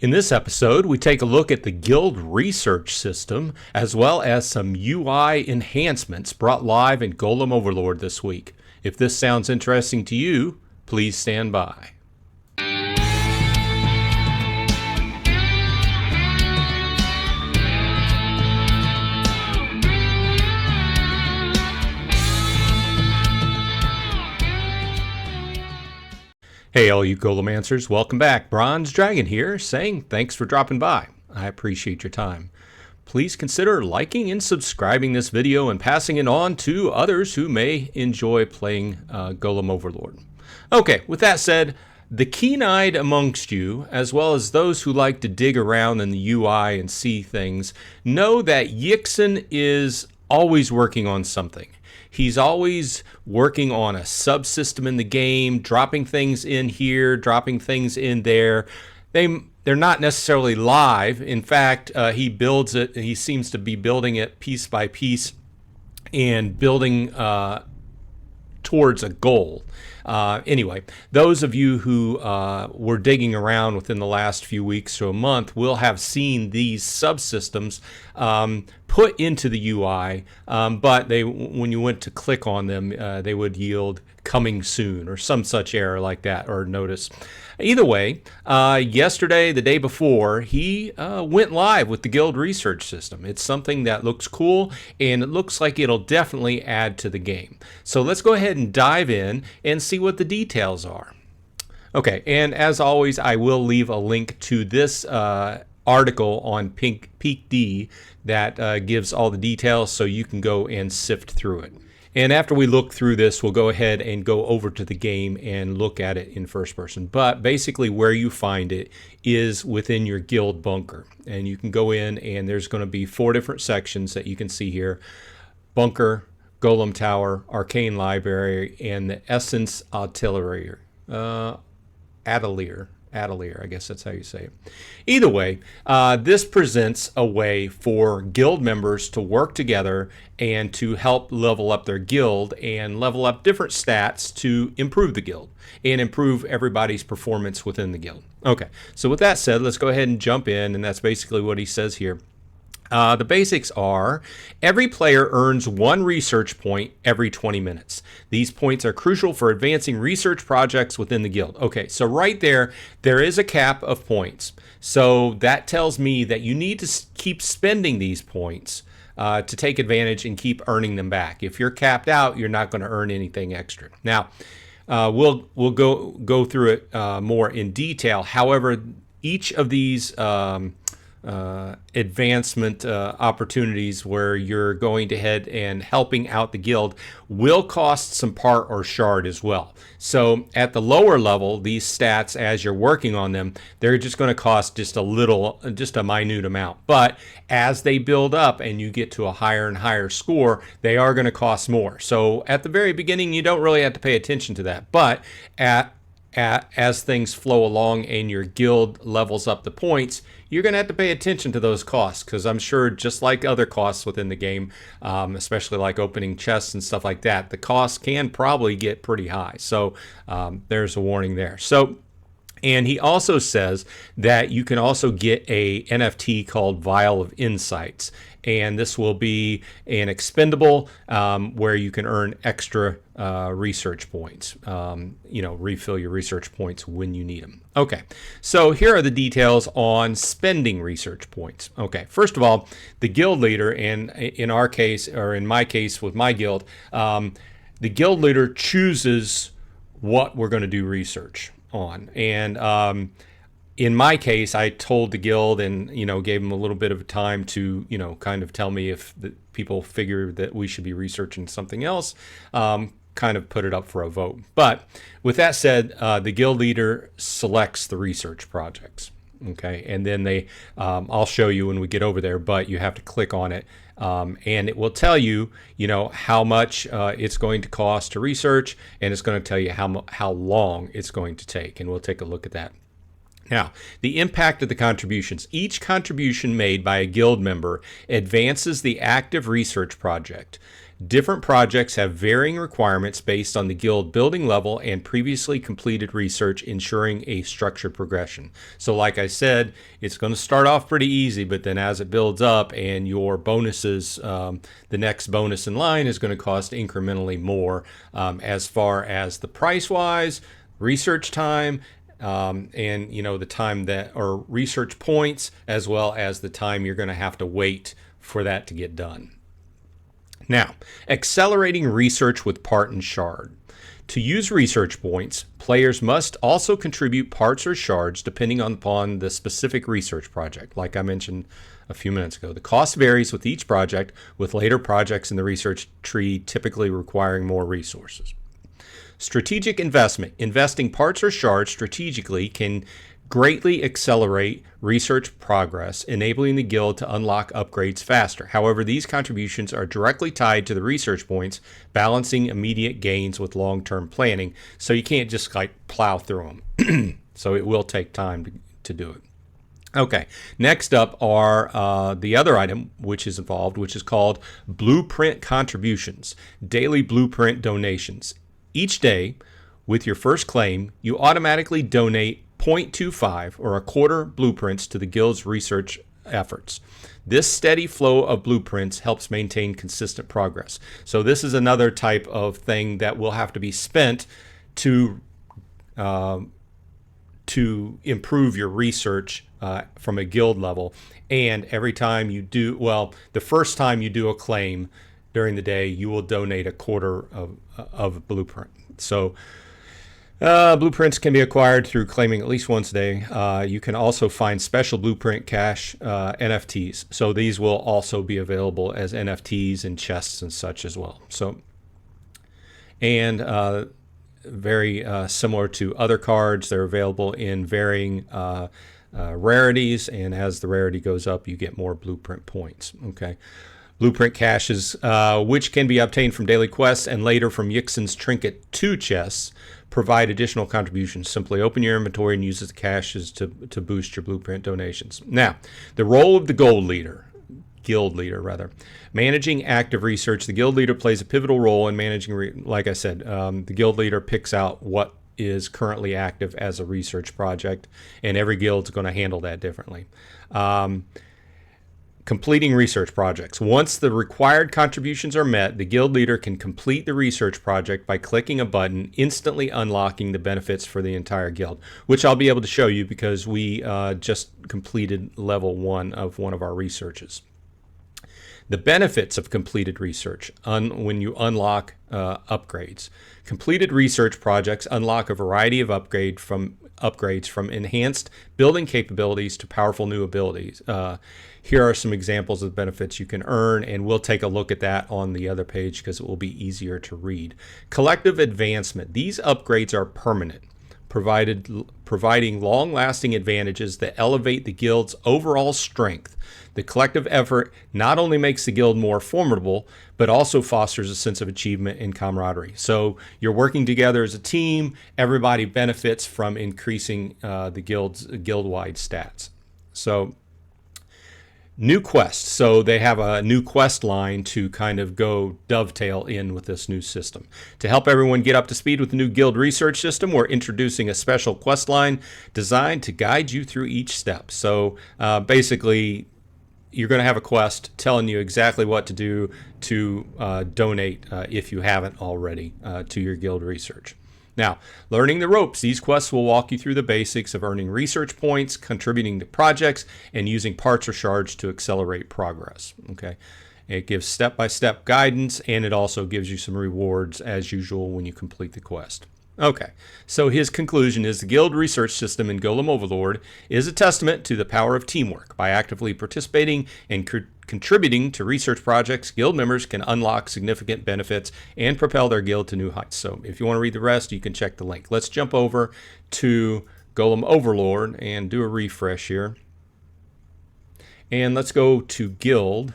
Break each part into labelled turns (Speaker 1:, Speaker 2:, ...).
Speaker 1: In this episode, we take a look at the guild research system, as well as some UI enhancements brought live in Golem Overlord this week. If this sounds interesting to you, please stand by. Hey all you Golemancers, welcome back. Bronze Dragon here, saying thanks for dropping by. I appreciate your time. Please consider liking and subscribing this video and passing it on to others who may enjoy playing Golem Overlord. Okay, with that said, the keen-eyed amongst you, as well as those who like to dig around in the UI and see things, know that Yixen is always working on something. He's always working on a subsystem in the game, dropping things in here, dropping things in there. They're not necessarily live. In fact, he builds it. He seems to be building it piece by piece and building towards a goal. Anyway, those of you who were digging around within the last few weeks to a month will have seen these subsystems put into the UI, but when you went to click on them, they would yield coming soon or some such error like that, or notice. Either way, yesterday, the day before, he went live with the guild research system. It's something that looks cool, and it looks like it'll definitely add to the game. So let's go ahead and dive in and see what the details are. Okay, and as always, I will leave a link to this article on PeakD that gives all the details, so you can go and sift through it. And after we look through this, we'll go ahead and go over to the game and look at it in first person. But basically where you find it is within your guild bunker. And you can go in and there's going to be 4 different sections that you can see here. Bunker, Golem Tower, Arcane Library, and the Essence Atelier. Atelier, I guess that's how you say it. Either way, this presents a way for guild members to work together and to help level up their guild and level up different stats to improve the guild and improve everybody's performance within the guild. Okay, so with that said, let's go ahead and jump in, and that's basically what he says here. The basics are every player earns 1 research point every 20 minutes. These points are crucial for advancing research projects within the guild. Okay, so right there is a cap of points. So that tells me that you need to keep spending these points to take advantage and keep earning them back. If you're capped out, you're not going to earn anything extra. Now, we'll go through it more in detail. However, each of these advancement opportunities where you're going to head and helping out the guild will cost some part or shard as well. So at the lower level, these stats, as you're working on them, they're just going to cost just a minute amount. But as they build up and you get to a higher and higher score, they are going to cost more. So at the very beginning, you don't really have to pay attention to that. But as things flow along and your guild levels up the points, you're going to have to pay attention to those costs, because I'm sure just like other costs within the game, especially like opening chests and stuff like that, the costs can probably get pretty high. So there's a warning there. And he also says that you can also get a NFT called Vial of Insights. And this will be an expendable where you can earn extra research points. Refill your research points when you need them. Okay, so here are the details on spending research points. Okay, first of all, the guild leader, and in our case, or in my case with my guild, the guild leader chooses what we're going to do research on. And in my case, I told the guild and, gave them a little bit of time to, kind of tell me if the people figure that we should be researching something else, kind of put it up for a vote. But with that said, the guild leader selects the research projects. Okay, and then I'll show you when we get over there, but you have to click on it. And it will tell you, how much it's going to cost to research, and it's going to tell you how long it's going to take, and we'll take a look at that. Now, the impact of the contributions. Each contribution made by a guild member advances the active research project. Different projects have varying requirements based on the guild building level and previously completed research, ensuring a structured progression. So like I said, it's going to start off pretty easy, but then as it builds up and your bonuses, the next bonus in line is going to cost incrementally more as far as the price wise, research time, and the time that, or research points, as well as the time you're going to have to wait for that to get done. Now, accelerating research with part and shard. To use research points, players must also contribute parts or shards depending upon the specific research project. Like I mentioned a few minutes ago, the cost varies with each project, with later projects in the research tree typically requiring more resources. Strategic investment. Investing parts or shards strategically can greatly accelerate research progress, enabling the guild to unlock upgrades faster. However, these contributions are directly tied to the research points, balancing immediate gains with long-term planning. So you can't just like plow through them. So it will take time to do it. Okay, next up are the other item which is involved, which is called blueprint contributions, daily blueprint donations. Each day, with your first claim, you automatically donate 0.25 or a quarter blueprints to the guild's research efforts. This steady flow of blueprints helps maintain consistent progress. So this is another type of thing that will have to be spent to improve your research from a guild level. And every time you do, well, the first time you do a claim during the day, you will donate a quarter of a blueprint. So blueprints can be acquired through claiming at least once a day. You can also find special blueprint cache NFTs. So these will also be available as NFTs in chests and such as well. So, and very similar to other cards, they're available in varying rarities, and as the rarity goes up, you get more blueprint points. Okay. Blueprint caches, which can be obtained from daily quests and later from Yixen's Trinket 2 chests, provide additional contributions. Simply open your inventory and use the caches to boost your blueprint donations. Now, the role of the guild leader. Managing active research. The guild leader plays a pivotal role in managing, like I said, the guild leader picks out what is currently active as a research project, and every guild's going to handle that differently. Completing research projects. Once the required contributions are met, the guild leader can complete the research project by clicking a button, instantly unlocking the benefits for the entire guild, which I'll be able to show you because we just completed level 1 of one of our researches. The benefits of completed research when you unlock upgrades. Completed research projects unlock a variety of upgrades from enhanced building capabilities to powerful new abilities. Here are some examples of benefits you can earn, and we'll take a look at that on the other page because it will be easier to read. Collective advancement. These upgrades are permanent, providing long-lasting advantages that elevate the guild's overall strength. The collective effort not only makes the guild more formidable, but also fosters a sense of achievement and camaraderie. So you're working together as a team. Everybody benefits from increasing the guild's guild-wide stats. So new quests. So they have a new quest line to kind of go dovetail in with this new system. To help everyone get up to speed with the new guild research system, we're introducing a special quest line designed to guide you through each step. So basically, you're going to have a quest telling you exactly what to do to donate, if you haven't already, to your guild research. Now, learning the ropes. These quests will walk you through the basics of earning research points, contributing to projects, and using parts or shards to accelerate progress. Okay, it gives step-by-step guidance, and it also gives you some rewards as usual when you complete the quest. Okay, so his conclusion is the guild research system in Golem Overlord is a testament to the power of teamwork. By actively participating and contributing to research projects, guild members can unlock significant benefits and propel their guild to new heights. So if you want to read the rest, you can check the link. Let's jump over to Golem Overlord and do a refresh here. And let's go to guild.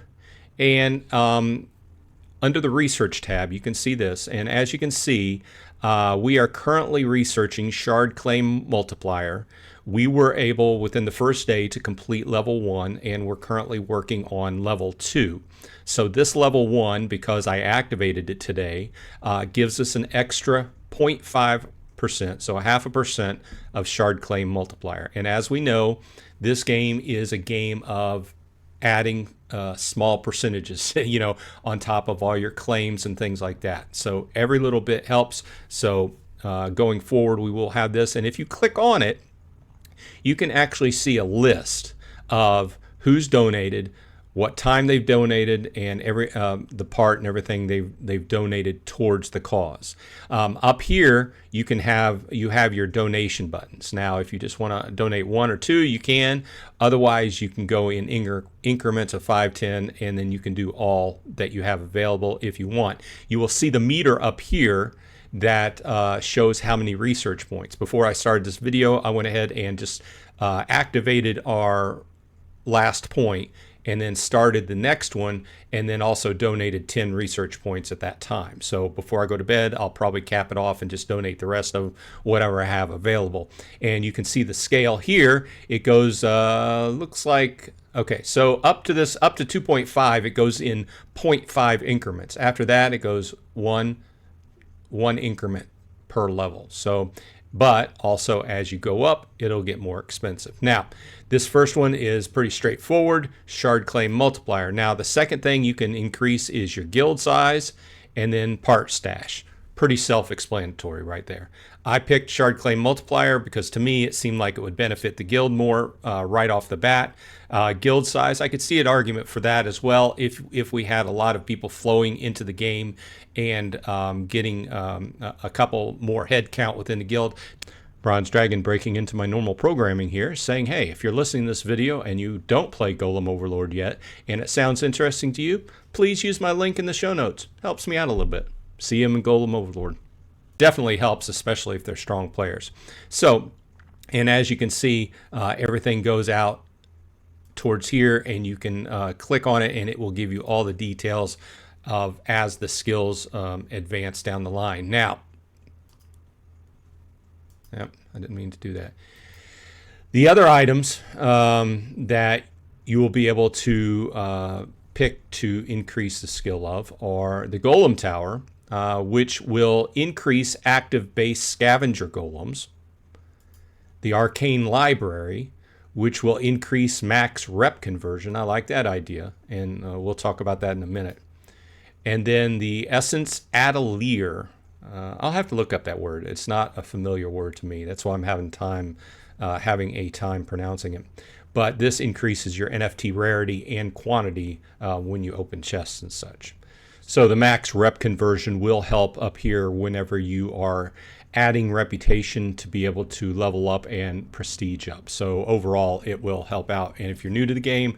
Speaker 1: And under the research tab, you can see this. And as you can see, we are currently researching Shard Claim Multiplier, we were able within the first day to complete level 1, and we're currently working on level 2. So this level 1, because I activated it today, gives us an extra 0.5%, so 0.5% of shard claim multiplier. And as we know, this game is a game of adding small percentages, on top of all your claims and things like that. So every little bit helps. So going forward, we will have this. And if you click on it, you can actually see a list of who's donated, what time they've donated, and every the part and everything they've donated towards the cause. Up here, you have your donation buttons. Now, if you just want to donate 1 or 2, you can. Otherwise, you can go in increments of 5, 10, and then you can do all that you have available if you want. You will see the meter up here that shows how many research points. Before I started this video, I went ahead and just activated our last point, and then started the next one, and then also donated 10 research points at that time. So before I go to bed, I'll probably cap it off and just donate the rest of whatever I have available. And you can see the scale here. It goes, looks like, okay, so up to 2.5, it goes in 0.5 increments. After that, it goes one increment per level. So, but also as you go up, it'll get more expensive. Now, this first one is pretty straightforward, shard claim multiplier. Now, the second thing you can increase is your guild size and then part stash. Pretty self-explanatory right there. I picked shard claim multiplier because to me it seemed like it would benefit the guild more right off the bat. Guild size, I could see an argument for that as well if we had a lot of people flowing into the game and getting a couple more head count within the guild. Bronze Dragon breaking into my normal programming here, saying, hey, if you're listening to this video and you don't play Golem Overlord yet and it sounds interesting to you, please use my link in the show notes. Helps me out a little bit. See him in Golem Overlord. Definitely helps, especially if they're strong players. So, and as you can see, everything goes out towards here, and you can click on it and it will give you all the details of as the skills advance down the line. Now, yep, I didn't mean to do that. The other items that you will be able to pick to increase the skill of are the Golem Tower, which will increase active base scavenger golems. The Arcane Library, which will increase max rep conversion. I like that idea, and we'll talk about that in a minute. And then the Essence Atelier. I'll have to look up that word. It's not a familiar word to me. That's why I'm having a time pronouncing it. But this increases your NFT rarity and quantity when you open chests and such. So the max rep conversion will help up here whenever you are adding reputation to be able to level up and prestige up. So overall, it will help out. And if you're new to the game,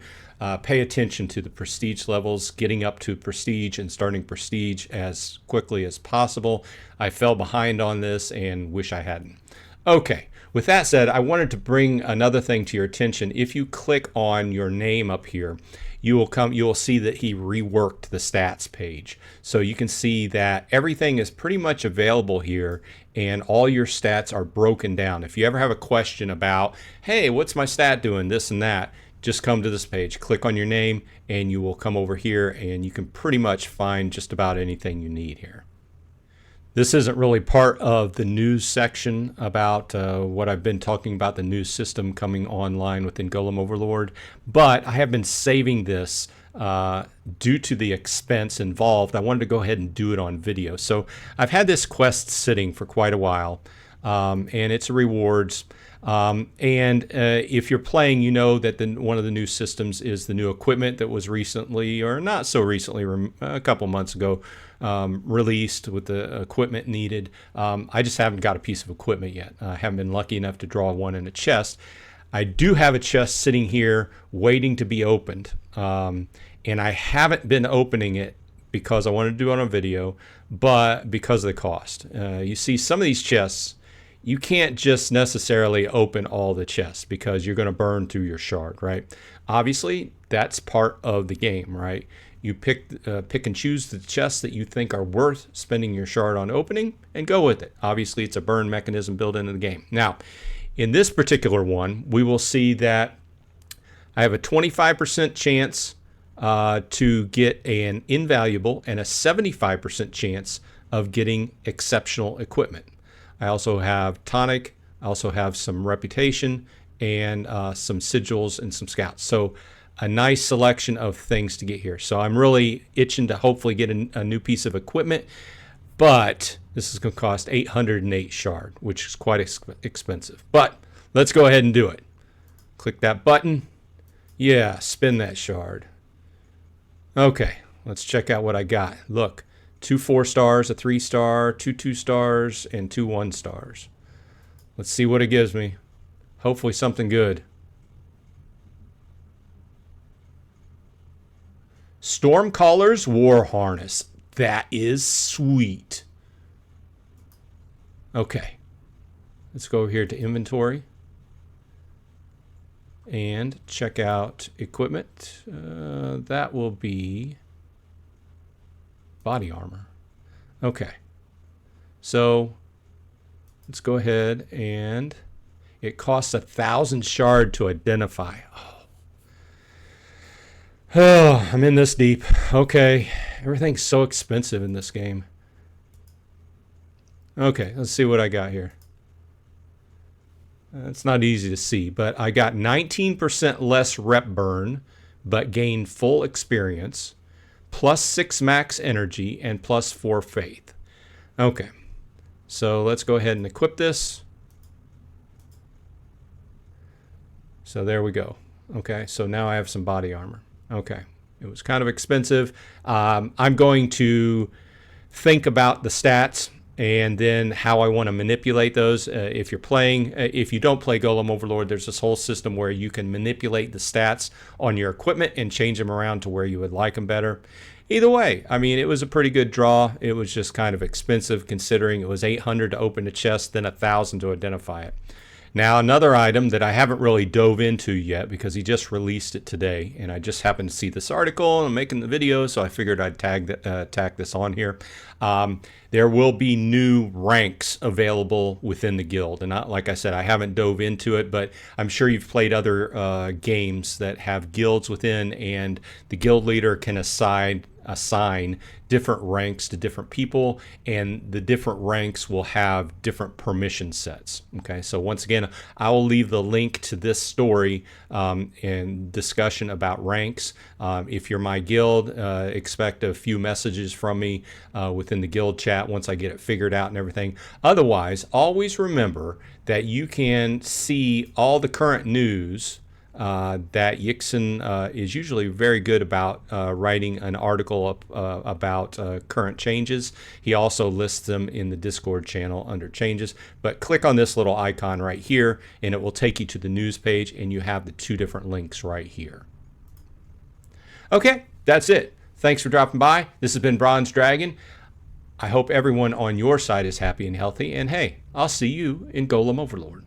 Speaker 1: pay attention to the prestige levels, getting up to prestige and starting prestige as quickly as possible. I fell behind on this and wish I hadn't. Okay, with that said, I wanted to bring another thing to your attention. If you click on your name up here, you will see that he reworked the stats page. So you can see that everything is pretty much available here, and all your stats are broken down. If you ever have a question about, hey, what's my stat doing, this and that, just come to this page, click on your name, and you will come over here and you can pretty much find just about anything you need here. This isn't really part of the news section about what I've been talking about, the new system coming online within Golem Overlord, but I have been saving this due to the expense involved. I wanted to go ahead and do it on video. So I've had this quest sitting for quite a while, and it's rewards. If you're playing, you know that one of the new systems is the new equipment that was recently, or not so recently, a couple months ago, released with the equipment needed. I just haven't got a piece of equipment yet. I haven't been lucky enough to draw one in a chest. I do have a chest sitting here waiting to be opened, and I haven't been opening it because I wanted to do it on a video, but because of the cost. You see, some of these chests, you can't just necessarily open all the chests because you're going to burn through your shard, right? Obviously, that's part of the game, right? You pick and choose the chests that you think are worth spending your shard on opening and go with it. Obviously, it's a burn mechanism built into the game. Now, In this particular one, we will see that I have a 25% chance to get an invaluable and a 75% chance of getting exceptional equipment. I also have tonic, I also have some reputation, and some sigils and some scouts. So a nice selection of things to get here. So I'm really itching to hopefully get a new piece of equipment, but this is going to cost 808 shard, which is quite expensive. But let's go ahead and do it. Click that button. Yeah, spin that shard. Okay, let's check out what I got. Look, 2 4-stars, a 3-star, 2 2-stars, and 2 1-stars. Let's see what it gives me. Hopefully something good. Stormcaller's War Harness. That is sweet. Okay. Let's go over here to inventory and check out equipment. That will be body armor. Okay. So let's go ahead, and it costs 1,000 shard to identify. Oh, I'm in this deep. Okay. Everything's so expensive in this game. Okay, let's see what I got here. It's not easy to see, but I got 19% less rep burn, but gained full experience, plus 6 max energy, and plus 4 faith. Okay, so let's go ahead and equip this. So there we go. Okay, so now I have some body armor. Okay, it was kind of expensive. I'm going to think about the stats and then how I want to manipulate those. If you're playing, if you don't play Golem Overlord, there's this whole system where you can manipulate the stats on your equipment and change them around to where you would like them better. Either way, I mean, it was a pretty good draw. It was just kind of expensive considering it was 800 to open the chest, then 1,000 to identify it. Now, another item that I haven't really dove into yet because he just released it today, and I just happened to see this article and I'm making the video, so I figured I'd tack this on here. There will be new ranks available within the guild, and like I said, I haven't dove into it, but I'm sure you've played other games that have guilds within, and the guild leader can assign different ranks to different people, and the different ranks will have different permission sets. Okay, so once again, I will leave the link to this story and discussion about ranks. If you're my guild, expect a few messages from me within the guild chat once I get it figured out and everything. Otherwise, always remember that you can see all the current news that Yixen is usually very good about writing an article about current changes. He also lists them in the Discord channel under changes. But click on this little icon right here, and it will take you to the news page, and you have the 2 different links right here. Okay, that's it. Thanks for dropping by. This has been Bronze Dragon. I hope everyone on your side is happy and healthy. And hey, I'll see you in Golem Overlord.